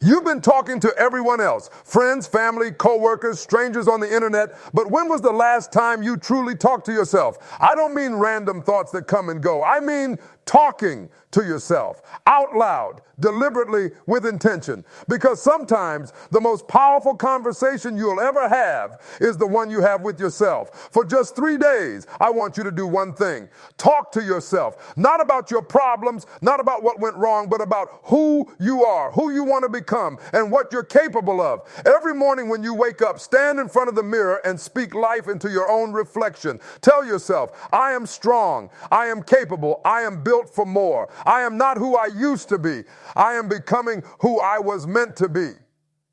You've been talking to everyone else, friends, family, coworkers, strangers on the internet, but when was the last time you truly talked to yourself? I don't mean random thoughts that come and go. I mean talking to yourself out loud, deliberately, with intention. Because sometimes the most powerful conversation you'll ever have is the one you have with yourself. For just 3 days, I want you to do one thing. Talk to yourself. Not about your problems, not about what went wrong, but about who you are, who you want to become, and what you're capable of. Every morning when you wake up, stand in front of the mirror and speak life into your own reflection. Tell yourself, I am strong, I am capable, I am built for more. I am not who I used to be. I am becoming who I was meant to be.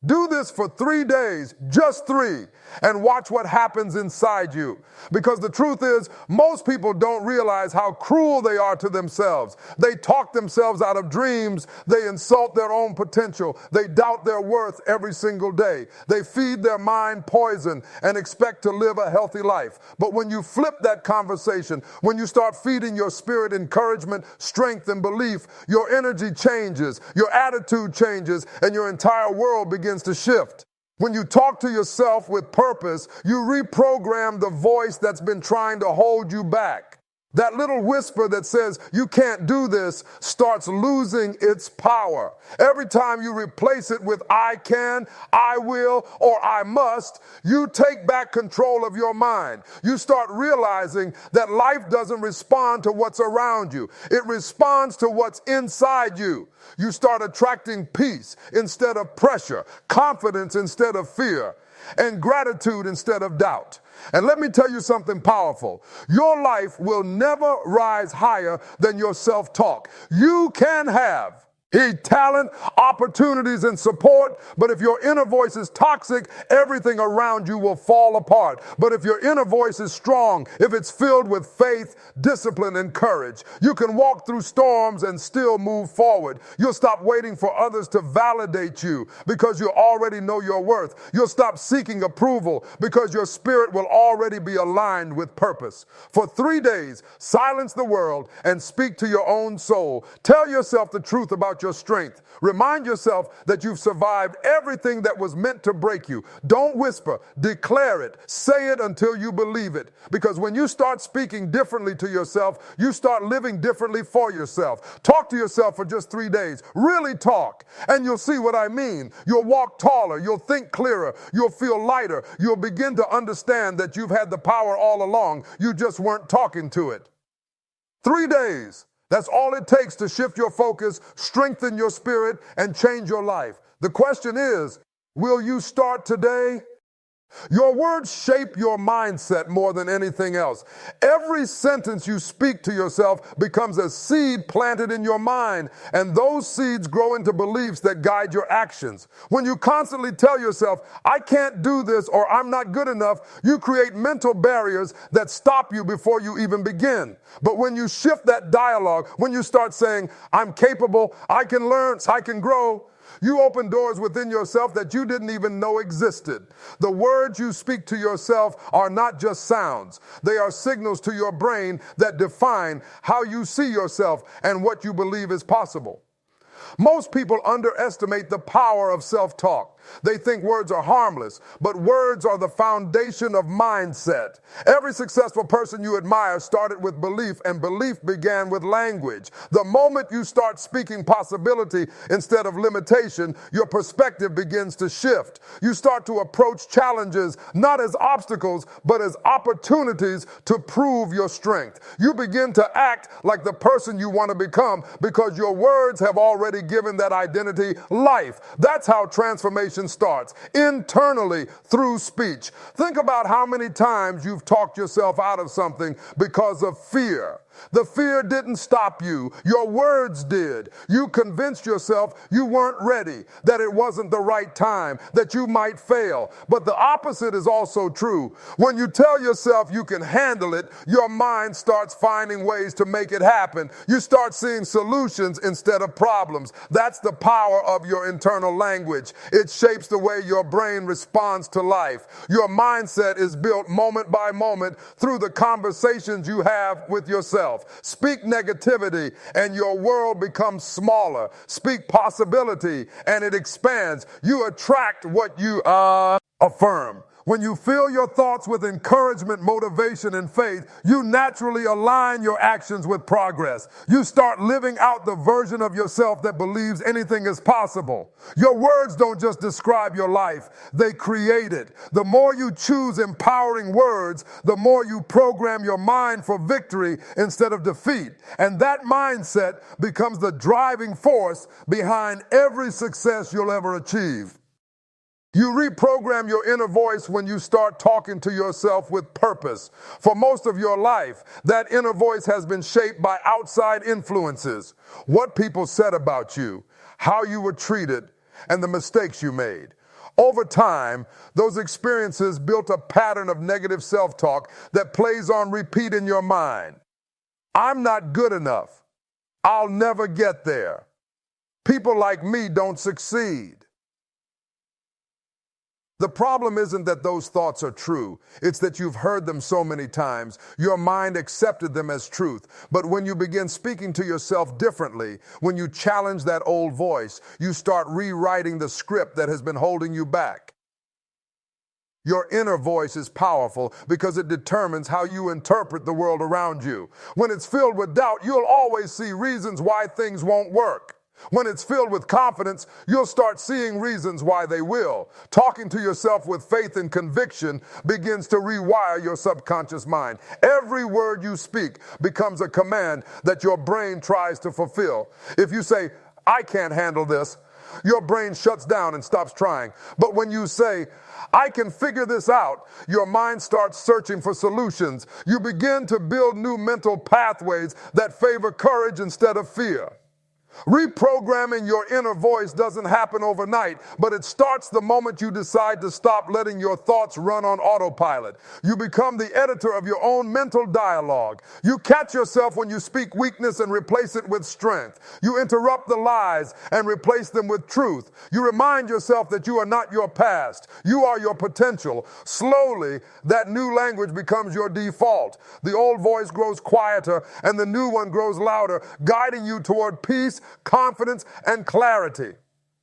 Do this for 3 days, just 3, and watch what happens inside you. Because the truth is, most people don't realize how cruel they are to themselves. They talk themselves out of dreams. They insult their own potential. They doubt their worth every single day. They feed their mind poison and expect to live a healthy life. But when you flip that conversation, when you start feeding your spirit encouragement, strength, and belief, your energy changes, your attitude changes, and your entire world begins to shift. When you talk to yourself with purpose, you reprogram the voice that's been trying to hold you back. That little whisper that says, you can't do this, starts losing its power. Every time you replace it with I can, I will, or I must, you take back control of your mind. You start realizing that life doesn't respond to what's around you. It responds to what's inside you. You start attracting peace instead of pressure, confidence instead of fear, and gratitude instead of doubt. And let me tell you something powerful. Your life will never rise higher than your self-talk. You can have talent, opportunities, and support, but if your inner voice is toxic, everything around you will fall apart. But if your inner voice is strong, if it's filled with faith, discipline, and courage, you can walk through storms and still move forward. You'll stop waiting for others to validate you because you already know your worth. You'll stop seeking approval because your spirit will already be aligned with purpose. For 3 days, silence the world and speak to your own soul. Tell yourself the truth about your strength. Remind yourself that you've survived everything that was meant to break you. Don't whisper, declare it, say it until you believe it. Because when you start speaking differently to yourself, you start living differently for yourself. Talk to yourself for just 3 days. Really talk, and you'll see what I mean. You'll walk taller, you'll think clearer, you'll feel lighter, you'll begin to understand that you've had the power all along. You just weren't talking to it. 3 days. That's all it takes to shift your focus, strengthen your spirit, and change your life. The question is, will you start today? Your words shape your mindset more than anything else. Every sentence you speak to yourself becomes a seed planted in your mind, and those seeds grow into beliefs that guide your actions. When you constantly tell yourself, I can't do this or I'm not good enough, you create mental barriers that stop you before you even begin. But when you shift that dialogue, when you start saying, I'm capable, I can learn, I can grow, you open doors within yourself that you didn't even know existed. The words you speak to yourself are not just sounds. They are signals to your brain that define how you see yourself and what you believe is possible. Most people underestimate the power of self-talk. They think words are harmless, but words are the foundation of mindset. Every successful person you admire started with belief, and belief began with language. The moment you start speaking possibility instead of limitation, your perspective begins to shift. You start to approach challenges not as obstacles, but as opportunities to prove your strength. You begin to act like the person you want to become because your words have already given that identity life. That's how transformation starts, internally through speech. Think about how many times you've talked yourself out of something because of fear. The fear didn't stop you. Your words did. You convinced yourself you weren't ready, that it wasn't the right time, that you might fail. But the opposite is also true. When you tell yourself you can handle it, your mind starts finding ways to make it happen. You start seeing solutions instead of problems. That's the power of your internal language. It shapes the way your brain responds to life. Your mindset is built moment by moment through the conversations you have with yourself. yourself. Speak negativity and your world becomes smaller. Speak possibility and it expands. You attract what you affirm. When you fill your thoughts with encouragement, motivation, and faith, you naturally align your actions with progress. You start living out the version of yourself that believes anything is possible. Your words don't just describe your life, they create it. The more you choose empowering words, the more you program your mind for victory instead of defeat. And that mindset becomes the driving force behind every success you'll ever achieve. You reprogram your inner voice when you start talking to yourself with purpose. For most of your life, that inner voice has been shaped by outside influences. What people said about you, how you were treated, and the mistakes you made. Over time, those experiences built a pattern of negative self-talk that plays on repeat in your mind. I'm not good enough. I'll never get there. People like me don't succeed. The problem isn't that those thoughts are true. It's that you've heard them so many times. Your mind accepted them as truth. But when you begin speaking to yourself differently, when you challenge that old voice, you start rewriting the script that has been holding you back. Your inner voice is powerful because it determines how you interpret the world around you. When it's filled with doubt, you'll always see reasons why things won't work. When it's filled with confidence, you'll start seeing reasons why they will. Talking to yourself with faith and conviction begins to rewire your subconscious mind. Every word you speak becomes a command that your brain tries to fulfill. If you say, I can't handle this, your brain shuts down and stops trying. But when you say, I can figure this out, your mind starts searching for solutions. You begin to build new mental pathways that favor courage instead of fear. Reprogramming your inner voice doesn't happen overnight, but it starts the moment you decide to stop letting your thoughts run on autopilot. You become the editor of your own mental dialogue. You catch yourself when you speak weakness and replace it with strength. You interrupt the lies and replace them with truth. You remind yourself that you are not your past. You are your potential. Slowly, that new language becomes your default. The old voice grows quieter and the new one grows louder, guiding you toward peace, confidence, and clarity.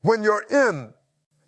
When you're in,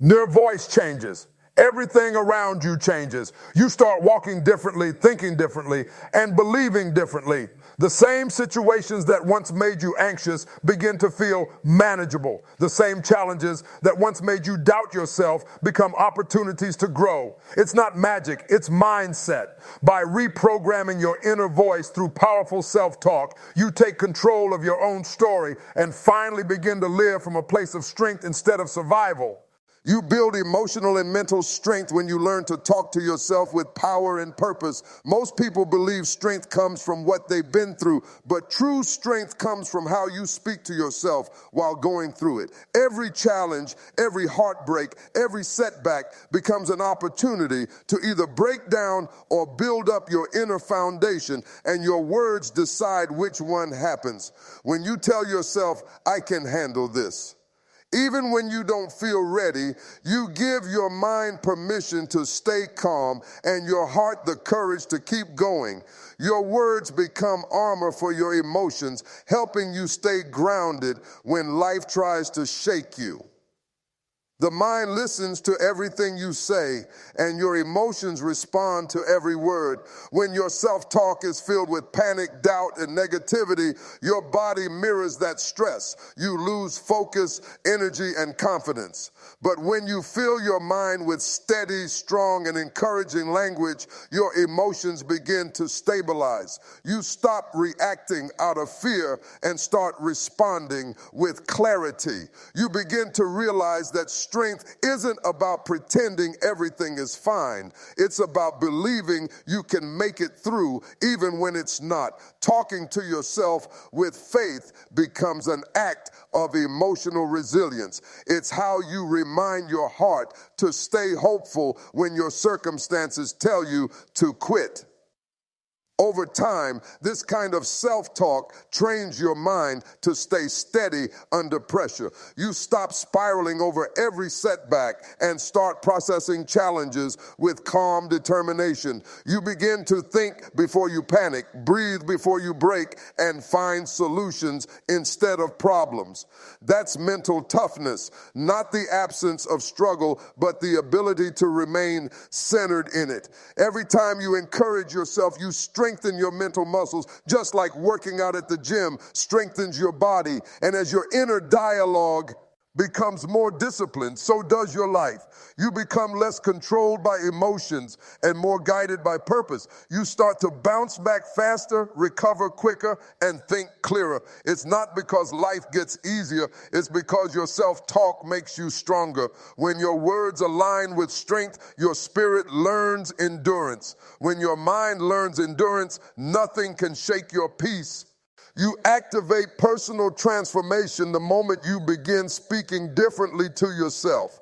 your voice changes. Everything around you changes. You start walking differently, thinking differently, and believing differently. The same situations that once made you anxious begin to feel manageable. The same challenges that once made you doubt yourself become opportunities to grow. It's not magic, it's mindset. By reprogramming your inner voice through powerful self-talk, you take control of your own story and finally begin to live from a place of strength instead of survival. You build emotional and mental strength when you learn to talk to yourself with power and purpose. Most people believe strength comes from what they've been through, but true strength comes from how you speak to yourself while going through it. Every challenge, every heartbreak, every setback becomes an opportunity to either break down or build up your inner foundation, and your words decide which one happens. When you tell yourself, I can handle this, even when you don't feel ready, you give your mind permission to stay calm and your heart the courage to keep going. Your words become armor for your emotions, helping you stay grounded when life tries to shake you. The mind listens to everything you say, and your emotions respond to every word. When your self-talk is filled with panic, doubt, and negativity, your body mirrors that stress. You lose focus, energy, and confidence. But when you fill your mind with steady, strong, and encouraging language, your emotions begin to stabilize. You stop reacting out of fear and start responding with clarity. You begin to realize that strength isn't about pretending everything is fine. It's about believing you can make it through even when it's not. Talking to yourself with faith becomes an act of emotional resilience. It's how you remind your heart to stay hopeful when your circumstances tell you to quit. Over time, this kind of self-talk trains your mind to stay steady under pressure. You stop spiraling over every setback and start processing challenges with calm determination. You begin to think before you panic, breathe before you break, and find solutions instead of problems. That's mental toughness, not the absence of struggle, but the ability to remain centered in it. Every time you encourage yourself, you strengthen your mental muscles, just like working out at the gym strengthens your body. And as your inner dialogue becomes more disciplined, so does your life. You become less controlled by emotions and more guided by purpose. You start to bounce back faster, recover quicker, and think clearer. It's not because life gets easier, it's because your self-talk makes you stronger. When your words align with strength, your spirit learns endurance. When your mind learns endurance, nothing can shake your peace. You activate personal transformation the moment you begin speaking differently to yourself.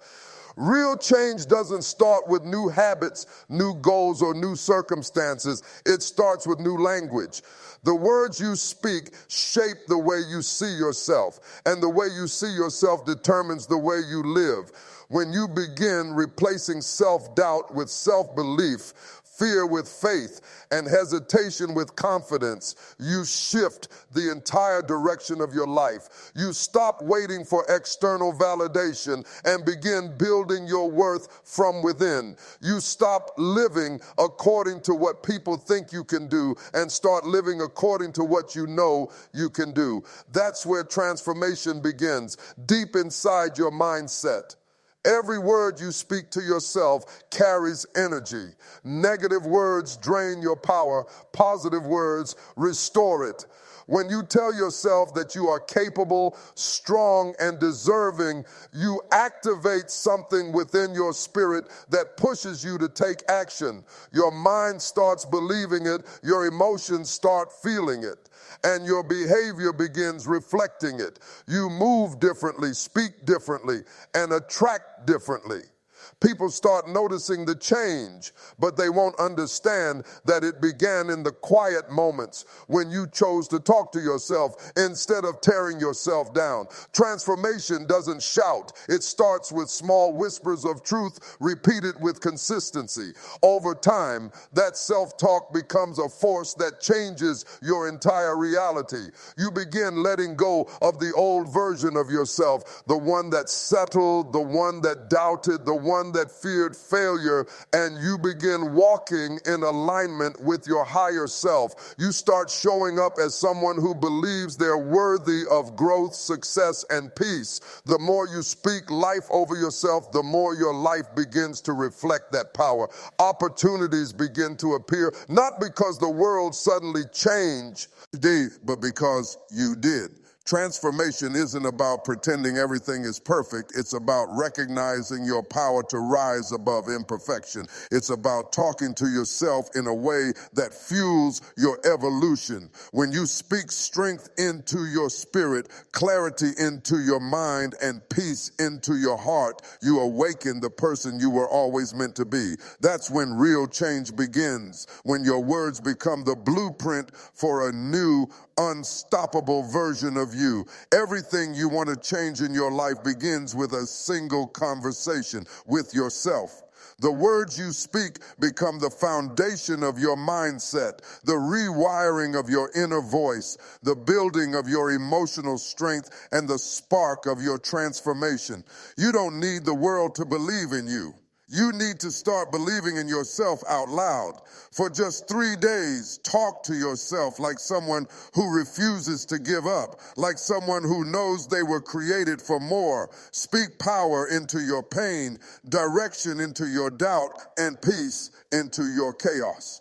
Real change doesn't start with new habits, new goals, or new circumstances. It starts with new language. The words you speak shape the way you see yourself, and the way you see yourself determines the way you live. When you begin replacing self-doubt with self-belief, fear with faith, and hesitation with confidence, you shift the entire direction of your life. You stop waiting for external validation and begin building your worth from within. You stop living according to what people think you can do and start living according to what you know you can do. That's where transformation begins, deep inside your mindset. Every word you speak to yourself carries energy. Negative words drain your power. Positive words restore it. When you tell yourself that you are capable, strong, and deserving, you activate something within your spirit that pushes you to take action. Your mind starts believing it, your emotions start feeling it, and your behavior begins reflecting it. You move differently, speak differently, and attract differently. People start noticing the change, but they won't understand that it began in the quiet moments when you chose to talk to yourself instead of tearing yourself down. Transformation doesn't shout. It starts with small whispers of truth repeated with consistency. Over time, that self-talk becomes a force that changes your entire reality. You begin letting go of the old version of yourself, the one that settled, the one that doubted, the one that feared failure, and you begin walking in alignment with your higher self. You start showing up as someone who believes they're worthy of growth, success, and peace. The more you speak life over yourself, the more your life begins to reflect that power. Opportunities begin to appear, not because the world suddenly changed, but because you did. Transformation isn't about pretending everything is perfect. It's about recognizing your power to rise above imperfection. It's about talking to yourself in a way that fuels your evolution. When you speak strength into your spirit, clarity into your mind, and peace into your heart, you awaken the person you were always meant to be. That's when real change begins, when your words become the blueprint for a new, unstoppable version of you. Everything you want to change in your life begins with a single conversation with yourself. The words you speak become the foundation of your mindset, the rewiring of your inner voice, the building of your emotional strength, and the spark of your transformation. You don't need the world to believe in you. You need to start believing in yourself out loud. For just 3 days, talk to yourself like someone who refuses to give up, like someone who knows they were created for more. Speak power into your pain, direction into your doubt, and peace into your chaos.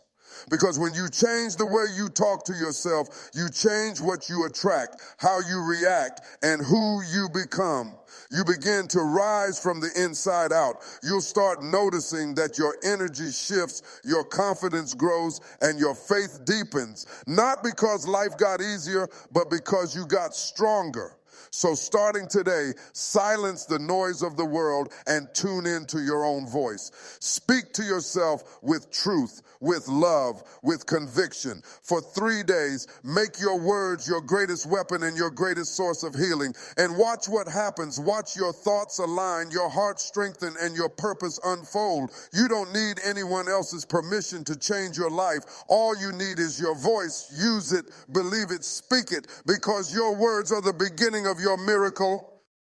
Because when you change the way you talk to yourself, you change what you attract, how you react, and who you become. You begin to rise from the inside out. You'll start noticing that your energy shifts, your confidence grows, and your faith deepens. Not because life got easier, but because you got stronger. So starting today, silence the noise of the world and tune into your own voice. Speak to yourself with truth, with love, with conviction. For 3 days, make your words your greatest weapon and your greatest source of healing. And watch what happens. Watch your thoughts align, your heart strengthen, and your purpose unfold. You don't need anyone else's permission to change your life. All you need is your voice. Use it, believe it, speak it, because your words are the beginning of your miracle.